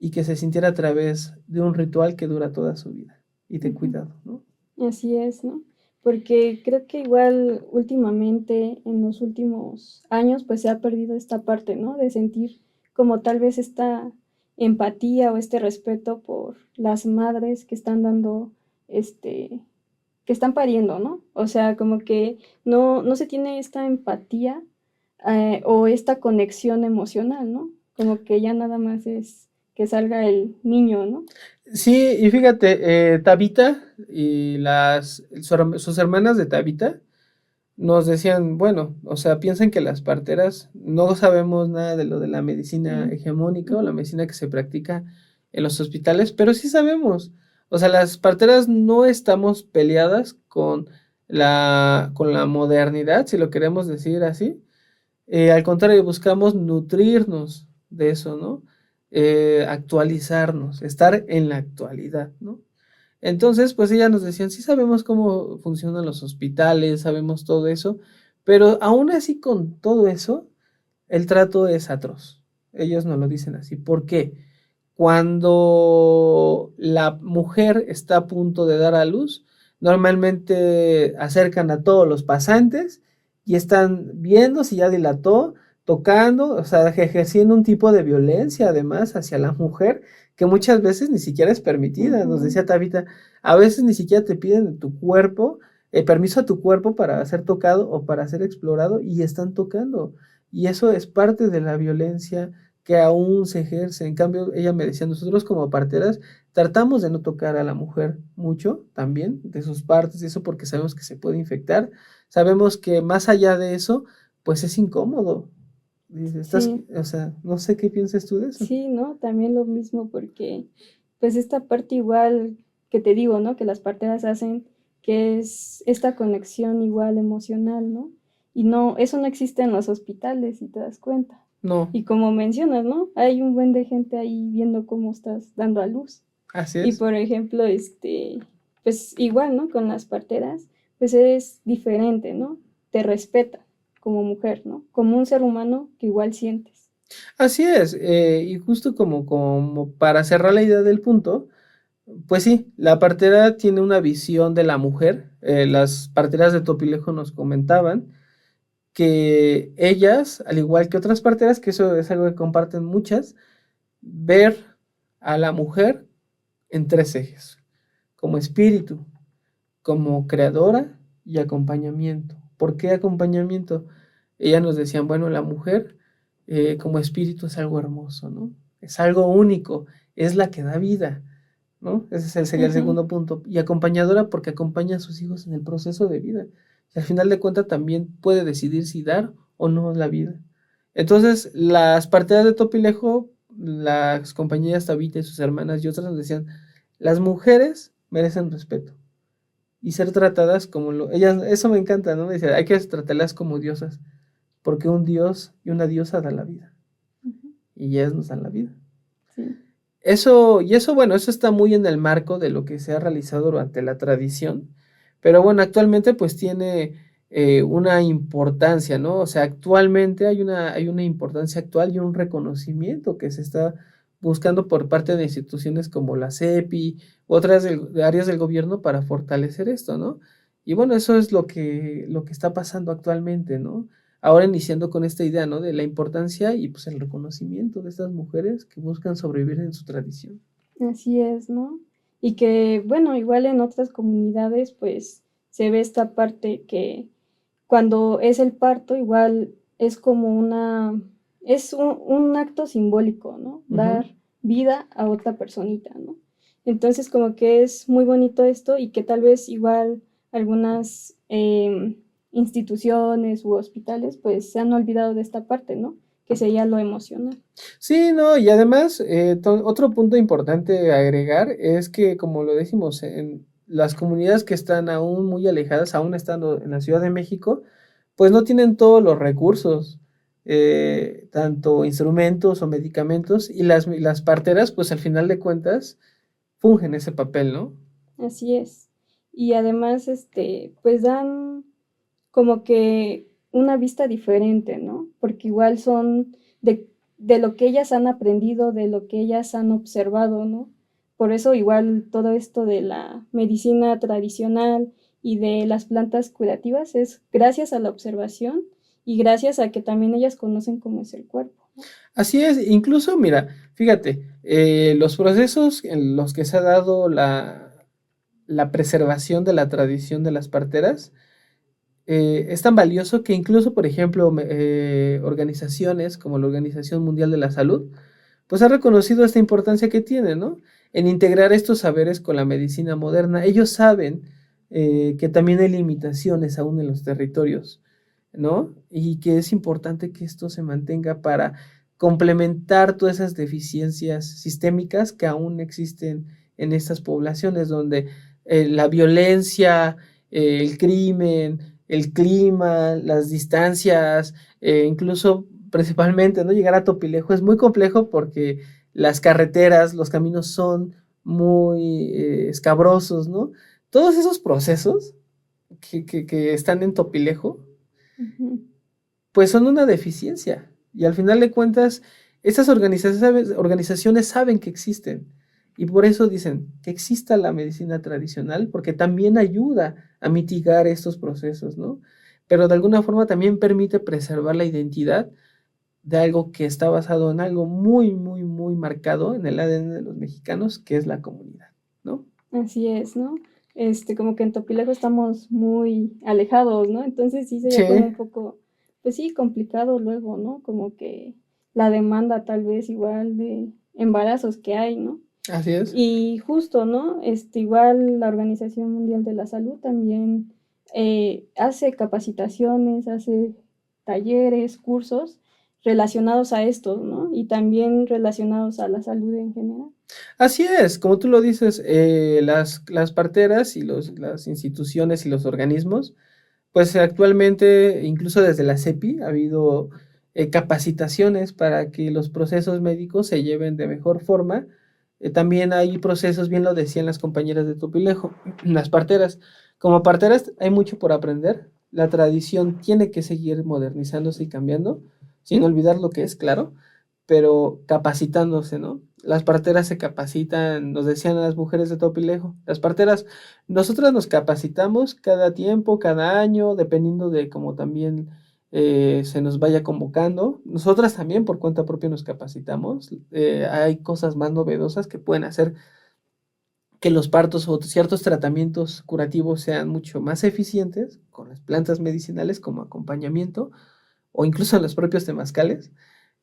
S4: y que se sintiera a través de un ritual que dura toda su vida y de
S3: Ujú.
S4: cuidado, ¿no?
S3: Así es, ¿no? Porque creo que igual últimamente, en los últimos años, pues se ha perdido esta parte, ¿no? De sentir como tal vez esta empatía o este respeto por las madres que están dando, este, que están pariendo, ¿no? O sea, como que no se tiene esta empatía o esta conexión emocional, ¿no? Como que ya nada más es que salga el niño, ¿no?
S4: Sí, y fíjate, Tabita y sus hermanas de Tabita nos decían, bueno, o sea, piensan que las parteras no sabemos nada de lo de la medicina hegemónica o la
S3: Ujú.
S4: medicina que se practica en los hospitales, pero sí sabemos. O sea, las parteras no estamos peleadas con la modernidad, si lo queremos decir así. Al contrario, buscamos nutrirnos de eso, ¿no? Actualizarnos, estar en la actualidad, ¿no? Entonces, pues ellas nos decían, sí sabemos cómo funcionan los hospitales, sabemos todo eso, pero aún así con todo eso, el trato es atroz. Ellos nos lo dicen así. ¿Por qué? Cuando la mujer está a punto de dar a luz, normalmente acercan a todos los pasantes y están viendo si ya dilató, tocando, o sea, ejerciendo un tipo de violencia además hacia la mujer que muchas veces ni siquiera es permitida. Nos
S3: Ujú.
S4: decía Tabita, a veces ni siquiera te piden tu cuerpo, permiso a tu cuerpo para ser tocado o para ser explorado y están tocando. Y eso es parte de la violencia que aún se ejerce. En cambio, ella me decía, nosotros como parteras tratamos de no tocar a la mujer mucho también, de sus partes y eso porque sabemos que se puede infectar. Sabemos que más allá de eso, pues es incómodo. Dice,
S3: Sí.
S4: o sea, no sé qué piensas tú de eso.
S3: Sí, ¿no? También lo mismo porque, pues esta parte igual que te digo, ¿no? Que las parteras hacen, que es esta conexión igual emocional, ¿no? Y no, eso no existe en los hospitales, si te das cuenta.
S4: No,
S3: Y como mencionas, ¿no? Hay un buen de gente ahí viendo cómo estás dando a luz.
S4: así
S3: Y
S4: es.
S3: por ejemplo, pues igual, ¿no? Con las parteras, pues es diferente, ¿no? Te respeta como mujer, ¿no? Como un ser humano que igual sientes.
S4: Así es. Y justo como para cerrar la idea del punto, Pues sí, la partera tiene una visión de la mujer. Las parteras de Topilejo nos comentaban que ellas, al igual que otras parteras, que eso es algo que comparten muchas, ver a la mujer en tres ejes, como espíritu, como creadora y acompañamiento. ¿Por qué acompañamiento? Ellas nos decían, bueno, la mujer como espíritu es algo hermoso, ¿no? Es algo único, es la que da vida, ¿no? Sería el
S3: Ujú.
S4: segundo punto. Y acompañadora porque acompaña a sus hijos en el proceso de vida. Y al final de cuentas también puede decidir si dar o no la vida. Entonces, las parteras de Topilejo, las compañeras Tabita y sus hermanas y otras nos decían, las mujeres merecen respeto y ser tratadas como ellas, eso me encanta, ¿no? Dice, hay que tratarlas como diosas, porque un dios y una diosa da la vida,
S3: Ujú.
S4: y ellas nos dan la vida.
S3: Sí.
S4: Eso, bueno, eso está muy en el marco de lo que se ha realizado durante la tradición, pero bueno, actualmente pues tiene una importancia, ¿no? O sea, actualmente hay una importancia actual y un reconocimiento que se está buscando por parte de instituciones como la CEPI, otras de áreas del gobierno para fortalecer esto, ¿no? Y bueno, eso es lo que está pasando actualmente, ¿no? Ahora iniciando con esta idea, ¿no? De la importancia y pues el reconocimiento de estas mujeres que buscan sobrevivir en su tradición.
S3: Así es, ¿no? Y que, bueno, igual en otras comunidades, pues se ve esta parte que cuando es el parto, igual es como es un acto simbólico, ¿no?
S4: Ujú.
S3: Dar vida a otra personita, ¿no? Entonces, como que es muy bonito esto y que tal vez igual algunas instituciones u hospitales, pues se han olvidado de esta parte, ¿no? Que sería lo emocional.
S4: Sí, no, y además, otro punto importante a agregar es que, como lo decimos, en las comunidades que están aún muy alejadas, aún estando en la Ciudad de México, pues no tienen todos los recursos, tanto instrumentos o medicamentos, y las parteras, pues al final de cuentas, fungen ese papel, ¿no?
S3: Así es. Y además, pues dan como que una vista diferente, ¿no? Porque igual son de lo que ellas han aprendido, de lo que ellas han observado, ¿no? Por eso igual todo esto de la medicina tradicional y de las plantas curativas es gracias a la observación y gracias a que también ellas conocen cómo es el cuerpo.
S4: Así es, incluso, mira, fíjate, los procesos en los que se ha dado la preservación de la tradición de las parteras, es tan valioso que incluso, por ejemplo, organizaciones como la Organización Mundial de la Salud, pues ha reconocido esta importancia que tiene, ¿no? En integrar estos saberes con la medicina moderna. Ellos saben que también hay limitaciones aún en los territorios, ¿no? Y que es importante que esto se mantenga para complementar todas esas deficiencias sistémicas que aún existen en estas poblaciones, donde la violencia, el crimen, el clima, las distancias, incluso principalmente, ¿no? Llegar a Topilejo es muy complejo porque las carreteras, los caminos son muy escabrosos, ¿no? Todos esos procesos que están en Topilejo,
S3: Ujú.
S4: pues son una deficiencia. Y al final de cuentas, estas organizaciones saben que existen. Y por eso dicen que exista la medicina tradicional, porque también ayuda a mitigar estos procesos, ¿no? Pero de alguna forma también permite preservar la identidad de algo que está basado en algo muy, muy, muy marcado en el ADN de los mexicanos, que es la comunidad, ¿no?
S3: Así es, ¿no? Como que en Topilejo estamos muy alejados, ¿no? Entonces sí sería como
S4: Sí,
S3: un poco, pues sí, complicado luego, ¿no? Como que la demanda tal vez igual de embarazos que hay, ¿no?
S4: así es.
S3: Y justo, ¿no? Igual la Organización Mundial de la Salud también hace capacitaciones, hace talleres, cursos relacionados a esto, ¿no? Y también relacionados a la salud en general.
S4: Así es, como tú lo dices, las parteras y las instituciones y los organismos, pues actualmente, incluso desde la CEPI, ha habido capacitaciones para que los procesos médicos se lleven de mejor forma. También hay procesos, bien lo decían las compañeras de Topilejo, las parteras. Como parteras hay mucho por aprender. La tradición tiene que seguir modernizándose y cambiando, sin olvidar lo que es, claro. pero capacitándose, ¿no? Las parteras se capacitan, nos decían las mujeres de Topilejo, las parteras, nosotras nos capacitamos cada tiempo, cada año, dependiendo de cómo también se nos vaya convocando. Nosotras también por cuenta propia nos capacitamos. Hay cosas más novedosas que pueden hacer que los partos o ciertos tratamientos curativos sean mucho más eficientes con las plantas medicinales como acompañamiento o incluso en los propios temazcales.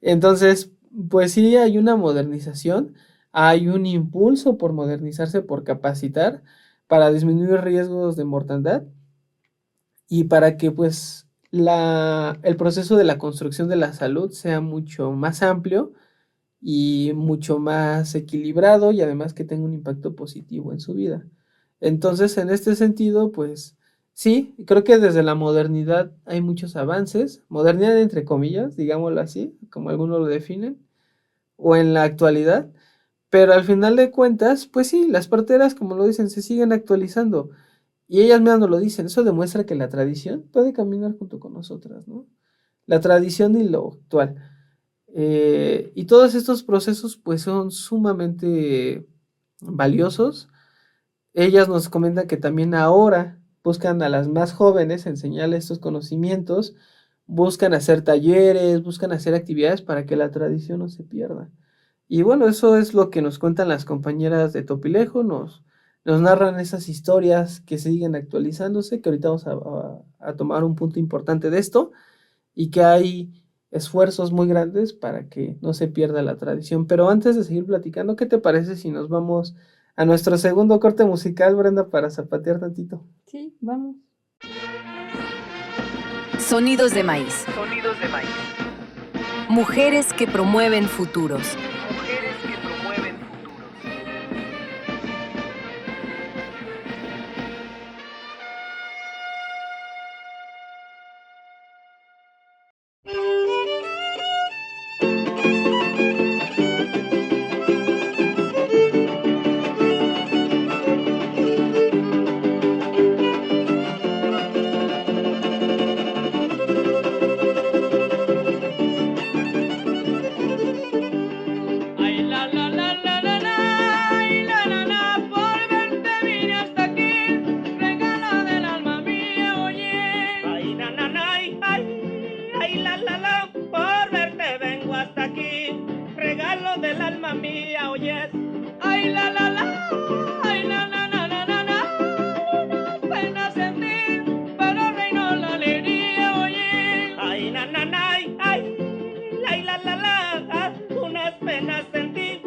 S4: Entonces, pues sí hay una modernización, hay un impulso por modernizarse, por capacitar, para disminuir riesgos de mortandad y para que pues el proceso de la construcción de la salud sea mucho más amplio y mucho más equilibrado y además que tenga un impacto positivo en su vida. Entonces, en este sentido, pues sí, creo que desde la modernidad hay muchos avances, modernidad entre comillas, digámoslo así, como algunos lo definen, o en la actualidad, pero al final de cuentas, pues sí, las parteras, como lo dicen, se siguen actualizando y ellas mismas nos lo dicen, eso demuestra que la tradición puede caminar junto con nosotras, ¿no? La tradición y lo actual. Y todos estos procesos pues son sumamente valiosos. Ellas nos comentan que también ahora buscan a las más jóvenes enseñarles estos conocimientos, buscan hacer talleres, buscan hacer actividades para que la tradición no se pierda. Y bueno, eso es lo que nos cuentan las compañeras de Topilejo, nos narran esas historias que siguen actualizándose, que ahorita vamos a tomar un punto importante de esto, y que hay esfuerzos muy grandes para que no se pierda la tradición. Pero antes de seguir platicando, ¿qué te parece si nos vamos a nuestro segundo corte musical, Brenda, para zapatear tantito?
S3: Sí, vamos.
S1: Sonidos de maíz.
S2: Sonidos de maíz.
S1: Mujeres que promueven futuros.
S2: Mujeres que promueven futuros.
S5: Ay, la, la, la, la, la, la, ay, la, la, por verte vine hasta aquí, regalo del alma mía, oye. Ay, ay, la, por verte vengo hasta aquí, regalo del alma mía, oye. Ay, la, ay, una pena sentir, pero reino la alegría, oye. Ay, ay, la, unas penas sentí,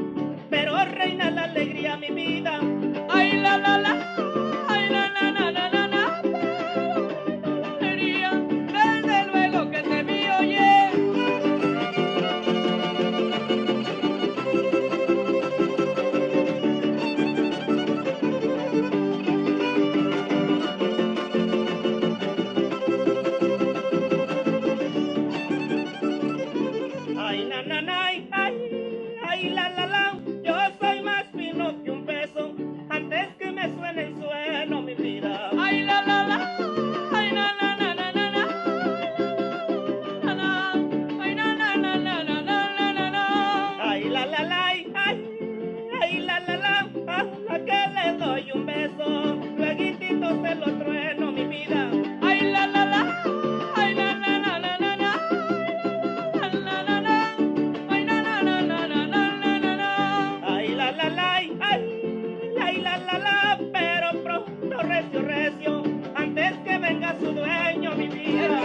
S5: pero reina la alegría mi vida. Ay, la, ay, pero la alegría, desde luego que te vi, oye. Ay, ay, la, yo soy más fino que un beso, antes que me suene el sueno, mi vida. Ay, la, ay, ay, a que le doy un beso, lueguitito se lo trueno, mi vida. Ay, ay, ay, pero pronto recio, antes que venga su dueño, mi vida.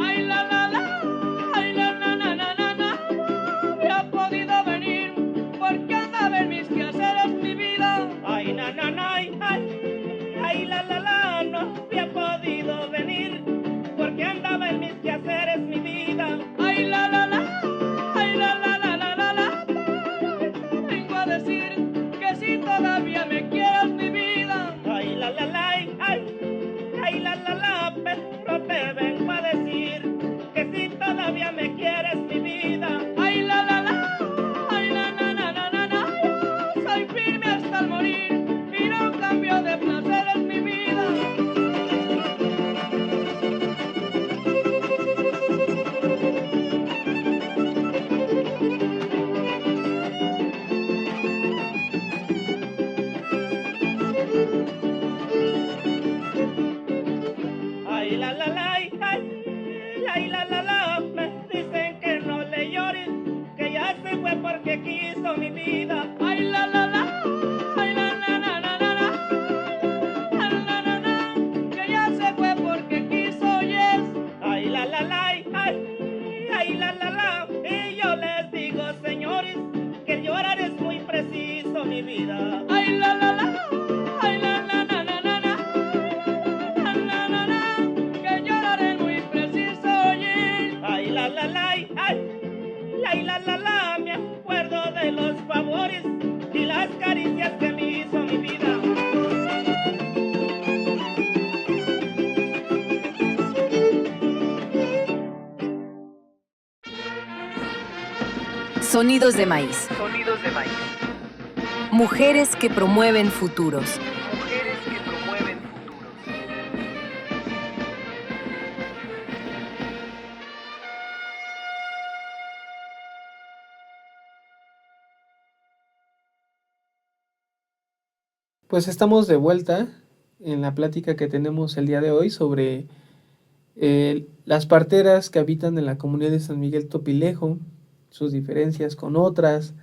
S5: Ay, ay, no había podido venir porque andaba en mis quehaceres, mi vida. Ay, ay, no había podido venir porque andaba en mis quehaceres, mi vida. Ay, ay, pero vengo a decir que si todavía me quieres, mi vida.
S1: Sonidos de maíz.
S2: Sonidos de maíz.
S1: Mujeres que promueven futuros.
S2: Mujeres que promueven futuros.
S4: Pues estamos de vuelta en la plática que tenemos el día de hoy sobre las parteras que habitan en la comunidad de San Miguel Topilejo, sus diferencias con otras,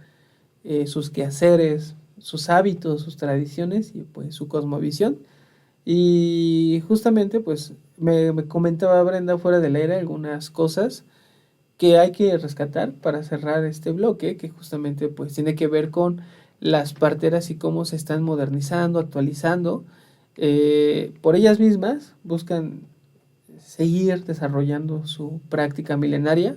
S4: sus quehaceres, sus hábitos, sus tradiciones y pues su cosmovisión. Y justamente pues me comentaba Brenda fuera del aire algunas cosas que hay que rescatar para cerrar este bloque, que justamente pues tiene que ver con las parteras y cómo se están modernizando, actualizando. Por ellas mismas buscan seguir desarrollando su práctica milenaria.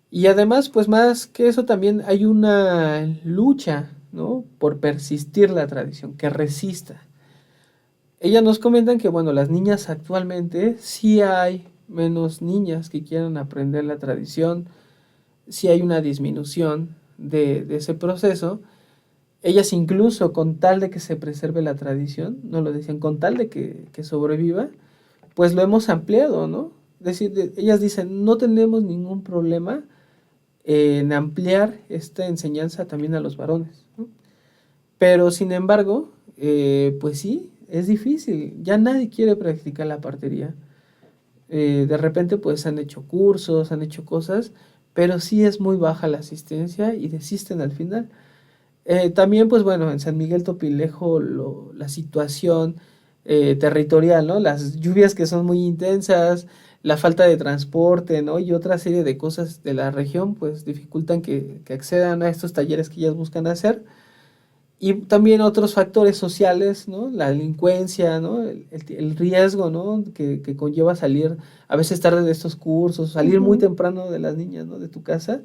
S4: Y además, pues más que eso, también hay una lucha, ¿no?, por persistir la tradición, que resista. Ellas nos comentan que, bueno, las niñas actualmente sí hay menos niñas que quieran aprender la tradición, sí hay una disminución de ese proceso. Ellas incluso con tal de que se preserve la tradición, no lo decían, con tal de que sobreviva, pues lo hemos ampliado, ¿no? Es decir, ellas dicen, no tenemos ningún problema en ampliar esta enseñanza también a los varones, ¿no? Pero sin embargo, pues sí, es difícil, ya nadie quiere practicar la partería. De repente pues han hecho cursos, han hecho cosas, pero sí es muy baja la asistencia y desisten al final. También pues bueno, en San Miguel Topilejo la situación territorial, ¿no? Las lluvias que son muy intensas, la falta de transporte, ¿no?, y otra serie de cosas de la región pues dificultan que accedan a estos talleres que ellas buscan hacer. Y también otros factores sociales, ¿no?, la delincuencia, ¿no?, el riesgo, ¿no?, que conlleva salir a veces tarde de estos cursos, salir muy temprano de las niñas, ¿no?, de tu casa,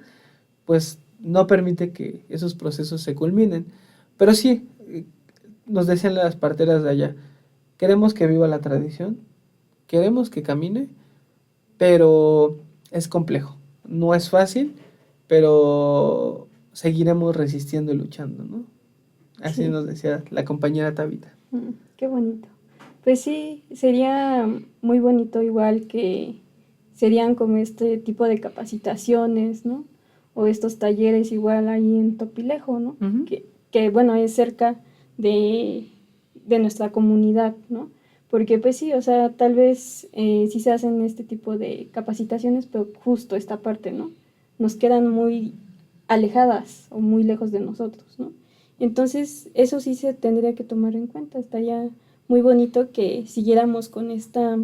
S4: pues no permite que esos procesos se culminen. Pero sí, nos decían las parteras de allá, queremos que viva la tradición, queremos que camine, pero es complejo, no es fácil, pero seguiremos resistiendo y luchando, ¿no? Así
S3: Sí.
S4: nos decía la compañera Tabita.
S3: Qué bonito. Pues sí, sería muy bonito igual que serían como este tipo de capacitaciones, ¿no? O estos talleres igual ahí en Topilejo, ¿no?
S4: Ujú.
S3: Que bueno, es cerca de nuestra comunidad, ¿no? Porque pues sí, o sea, tal vez sí se hacen este tipo de capacitaciones, pero justo esta parte, ¿no? Nos quedan muy alejadas o muy lejos de nosotros, ¿no? Entonces, eso sí se tendría que tomar en cuenta. Estaría muy bonito que siguiéramos con estas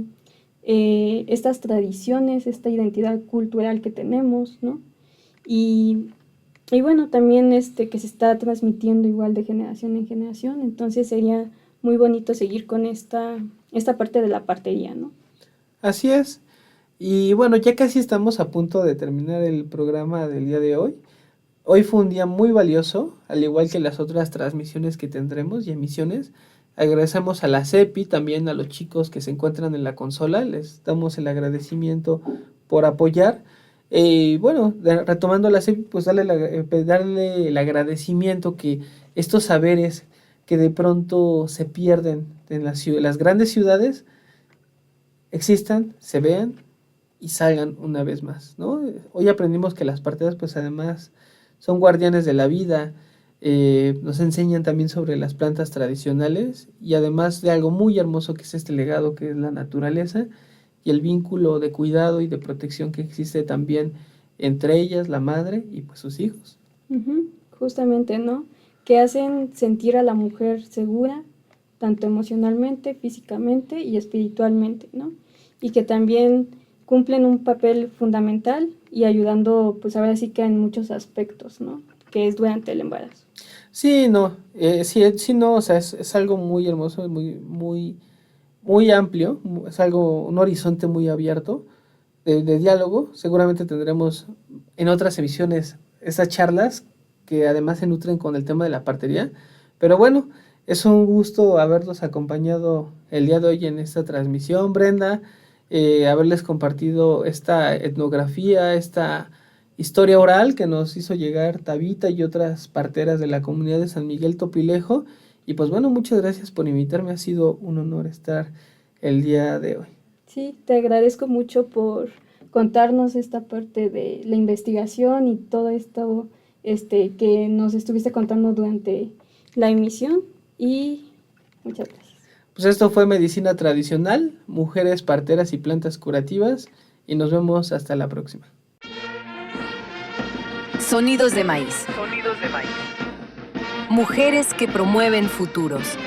S3: tradiciones, esta identidad cultural que tenemos, ¿no? Y bueno, también que se está transmitiendo igual de generación en generación. Entonces, sería muy bonito seguir con esta parte de la partería, ¿no?
S4: Así es. Y bueno, ya casi estamos a punto de terminar el programa del día de hoy. Hoy fue un día muy valioso, al igual que las otras transmisiones que tendremos y emisiones. Agradecemos a la CEPI, también a los chicos que se encuentran en la consola. Les damos el agradecimiento por apoyar. Bueno, retomando a la CEPI, pues darle el agradecimiento que estos saberes que de pronto se pierden en las grandes ciudades existan, se vean y salgan una vez más, ¿no? Hoy aprendimos que las parteras pues además son guardianes de la vida, nos enseñan también sobre las plantas tradicionales y además de algo muy hermoso que es este legado que es la naturaleza y el vínculo de cuidado y de protección que existe también entre ellas, la madre y pues sus hijos.
S3: Justamente, ¿no? Que hacen sentir a la mujer segura, tanto emocionalmente, físicamente y espiritualmente, ¿no? Y que también cumplen un papel fundamental y ayudando, pues ahora sí que en muchos aspectos, ¿no? Que es durante el embarazo.
S4: Sí, no, no, o sea, es algo muy hermoso, muy amplio, es un horizonte muy abierto de diálogo. Seguramente tendremos en otras emisiones esas charlas que además se nutren con el tema de la partería. Pero bueno, es un gusto haberlos acompañado el día de hoy en esta transmisión, Brenda, haberles compartido esta etnografía, esta historia oral que nos hizo llegar Tabita y otras parteras de la comunidad de San Miguel Topilejo. Y pues bueno, muchas gracias por invitarme, ha sido un honor estar el día de hoy.
S3: Sí, te agradezco mucho por contarnos esta parte de la investigación y todo esto que nos estuviste contando durante la emisión, y muchas gracias.
S4: Pues esto fue Medicina Tradicional, Mujeres Parteras y Plantas Curativas, y nos vemos hasta la próxima.
S1: Sonidos de maíz.
S2: Sonidos de maíz.
S1: Mujeres que promueven futuros.